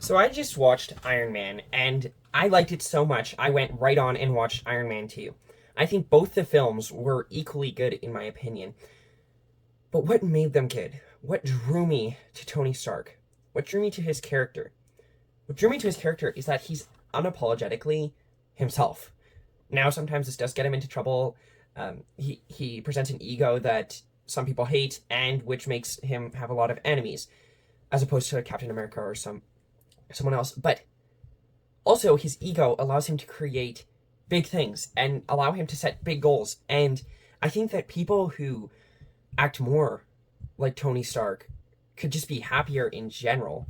So I just watched Iron Man, and I liked it so much, I went right on and watched Iron Man 2. I think both the films were equally good, in my opinion. But what made them good? What drew me to Tony Stark? What drew me to his character? What drew me to his character is that he's unapologetically himself. Now, sometimes this does get him into trouble. He presents an ego that some people hate, and which makes him have a lot of enemies, as opposed to Captain America or someone else. But also, his ego allows him to create big things and allow him to set big goals. And I think that people who act more like Tony Stark could just be happier in general,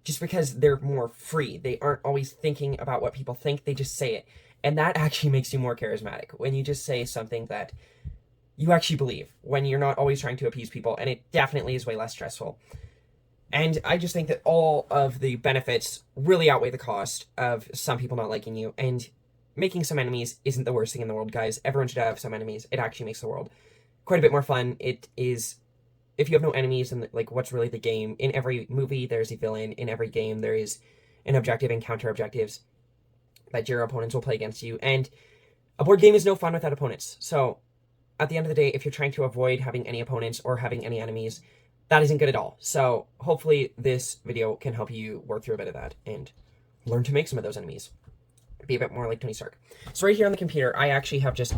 just because they're more free. They aren't always thinking about what people think, they just say it. And that actually makes you more charismatic when you just say something that you actually believe, when you're not always trying to appease people, and it definitely is way less stressful. And I just think that all of the benefits really outweigh the cost of some people not liking you. And making some enemies isn't the worst thing in the world, guys. Everyone should have some enemies. It actually makes the world quite a bit more fun. It is, if you have no enemies, and like, what's really the game? In every movie, there's a villain. In every game, there is an objective and counter objectives that your opponents will play against you. And a board game is no fun without opponents. So at the end of the day, if you're trying to avoid having any opponents or having any enemies, that isn't good at all. So hopefully this video can help you work through a bit of that and learn to make some of those enemies. Be a bit more like Tony Stark. So right here on the computer, I actually have just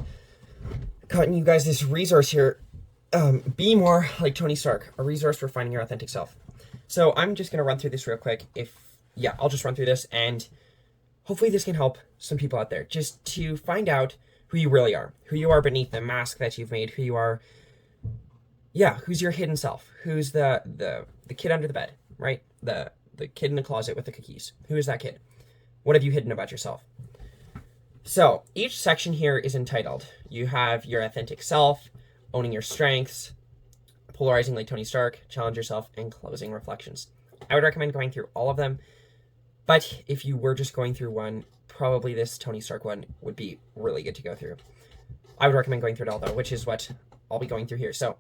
gotten you guys this resource here. Be more like Tony Stark, a resource for finding your authentic self. So I'm just going to run through this real quick. I'll just run through this, and hopefully this can help some people out there just to find out who you really are, who you are beneath the mask that you've made, who you are. Yeah, who's your hidden self? Who's the kid under the bed, right? The kid in the closet with the cookies. Who is that kid? What have you hidden about yourself? So each section here is entitled. You have your authentic self, owning your strengths, polarizing like Tony Stark, challenge yourself, and closing reflections. I would recommend going through all of them, but if you were just going through one, probably this Tony Stark one would be really good to go through. I would recommend going through it all, though, which is what I'll be going through here. So,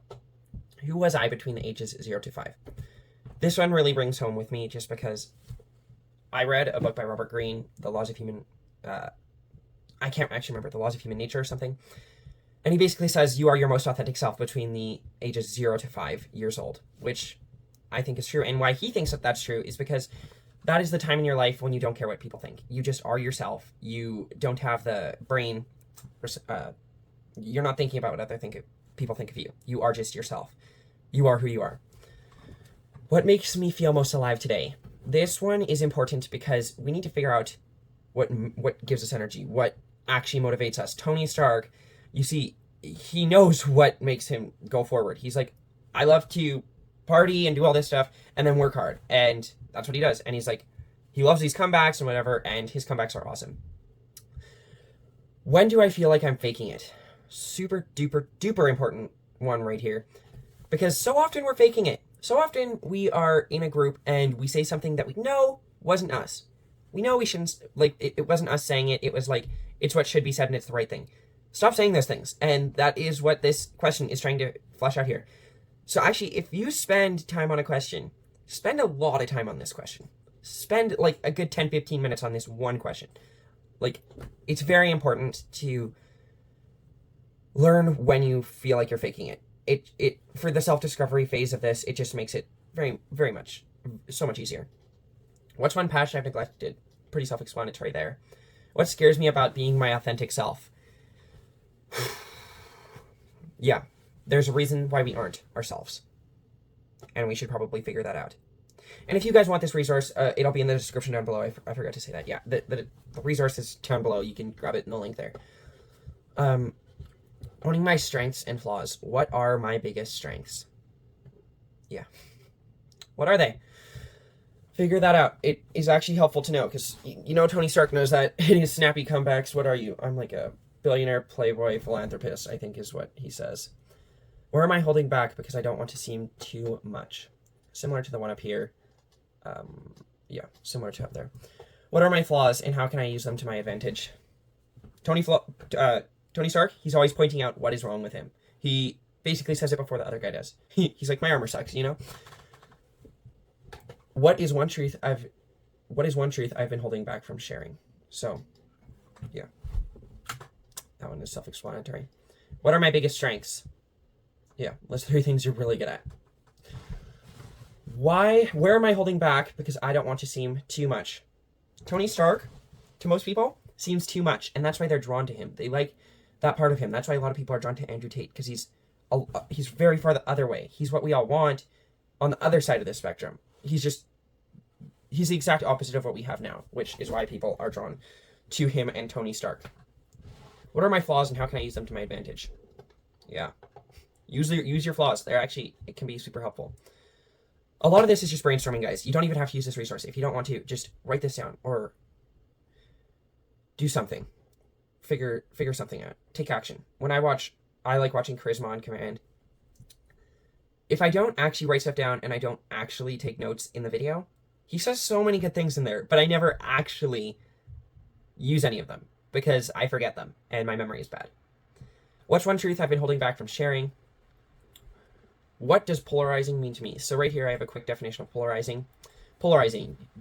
who was I between the ages 0 to 5? This one really brings home with me just because I read a book by Robert Greene, The Laws of Human... I can't actually remember, The Laws of Human Nature or something. And he basically says you are your most authentic self between the ages 0 to 5 years old, which I think is true. And why he thinks that that's true is because that is the time in your life when you don't care what people think. You just are yourself. You don't have the brain... you're not thinking about what other people think of you. You are just yourself. You are who you are. What makes me feel most alive today? This one is important because we need to figure out what gives us energy, what actually motivates us. Tony Stark, you see, he knows what makes him go forward. He's like, I love to party and do all this stuff and then work hard. And that's what he does. And he's like, he loves these comebacks and whatever, and his comebacks are awesome. When do I feel like I'm faking it? Super duper duper important one right here, because so often we're faking it. So often we are in a group and we say something that we know wasn't us. We know we shouldn't, like, it wasn't us saying it. It was like, it's what should be said and it's the right thing. Stop saying those things. And that is what this question is trying to flesh out here. So actually, if you spend time on a question, spend a lot of time on this question. Spend like a good 10-15 minutes on this one question. Like, it's very important to learn when you feel like you're faking it. It for the self-discovery phase of this, it just makes it very, very much, so much easier. What's one passion I've neglected? Pretty self-explanatory there. What scares me about being my authentic self? Yeah, there's a reason why we aren't ourselves. And we should probably figure that out. And if you guys want this resource, it'll be in the description down below. I forgot to say that. Yeah, the resource is down below. You can grab it in the link there. Owning my strengths and flaws. What are my biggest strengths? Yeah. What are they? Figure that out. It is actually helpful to know, because you know Tony Stark knows that in his snappy comebacks. What are you? I'm like a billionaire playboy philanthropist, I think is what he says. Or am I holding back because I don't want to seem too much? Similar to the one up here. Yeah, similar to up there. What are my flaws and how can I use them to my advantage? Tony Stark, he's always pointing out what is wrong with him. He basically says it before the other guy does. He's like, my armor sucks, you know? What is one truth I've what is one truth I've been holding back from sharing? So, yeah. That one is self-explanatory. What are my biggest strengths? Yeah, list 3 things you're really good at. Where am I holding back? Because I don't want to seem too much. Tony Stark, to most people, seems too much, and that's why they're drawn to him. They like that part of him. That's why a lot of people are drawn to Andrew Tate, because he's very far the other way. He's what we all want on the other side of the spectrum. He's the exact opposite of what we have now, which is why people are drawn to him and Tony Stark. What are my flaws and how can I use them to my advantage? Yeah. Use your flaws. It can be super helpful. A lot of this is just brainstorming, guys. You don't even have to use this resource. If you don't want to, just write this down or do something. Figure something out. Take action. I like watching Charisma on Command. If I don't actually write stuff down and I don't actually take notes in the video, he says so many good things in there, but I never actually use any of them because I forget them and my memory is bad. What's one truth I've been holding back from sharing? What does polarizing mean to me? So right here I have a quick definition of polarizing.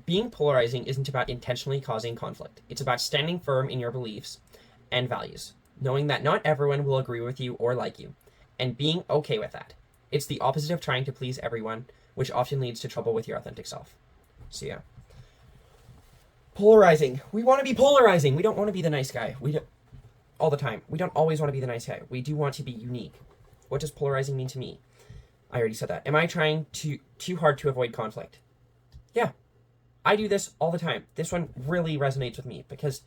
Being polarizing isn't about intentionally causing conflict. It's about standing firm in your beliefs and values, knowing that not everyone will agree with you or like you, and being okay with that. It's the opposite of trying to please everyone, which often leads to trouble with your authentic self. So yeah. Polarizing. We want to be polarizing. We don't want to be the nice guy. All the time. We don't always want to be the nice guy. We do want to be unique. What does polarizing mean to me? I already said that. Am I trying too hard to avoid conflict? Yeah. I do this all the time. This one really resonates with me because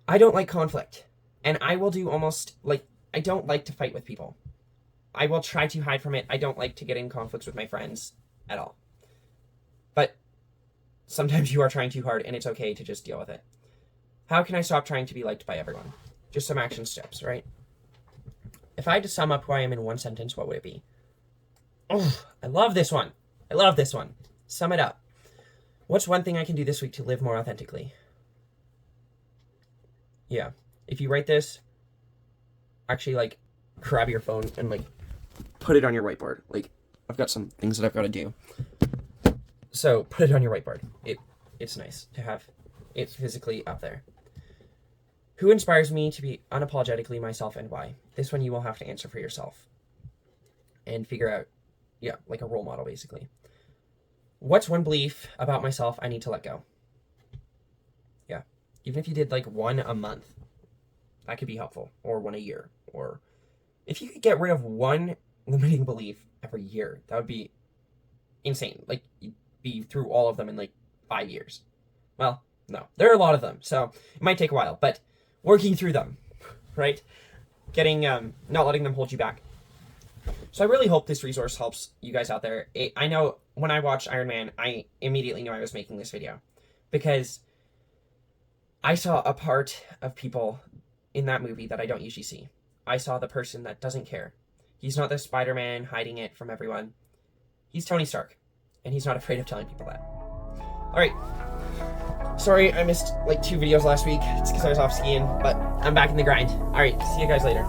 I don't like conflict. And I will do I don't like to fight with people. I will try to hide from it. I don't like to get in conflicts with my friends at all. But sometimes you are trying too hard and it's okay to just deal with it. How can I stop trying to be liked by everyone? Just some action steps, right? If I had to sum up who I am in one sentence, what would it be? Oh, I love this one. Sum it up. What's one thing I can do this week to live more authentically? Yeah. If you write this, actually grab your phone and put it on your whiteboard. I've got some things that I've got to do. So put it on your whiteboard. It's nice to have it physically up there. Who inspires me to be unapologetically myself and why? This one you will have to answer for yourself. And figure out, a role model basically. What's one belief about myself I need to let go? Yeah. Even if you did one a month, that could be helpful. Or one a year. Or if you could get rid of one limiting belief every year, that would be insane. You'd be through all of them in 5 years. Well, no. There are a lot of them, so it might take a while, but working through them, right? Getting, not letting them hold you back. So I really hope this resource helps you guys out there. I know when I watched Iron Man, I immediately knew I was making this video because I saw a part of people in that movie that I don't usually see. I saw the person that doesn't care. He's not the Spider-Man hiding it from everyone. He's Tony Stark, and he's not afraid of telling people that. All right. Sorry, I missed 2 videos last week. It's because I was off skiing, but I'm back in the grind. All right, see you guys later.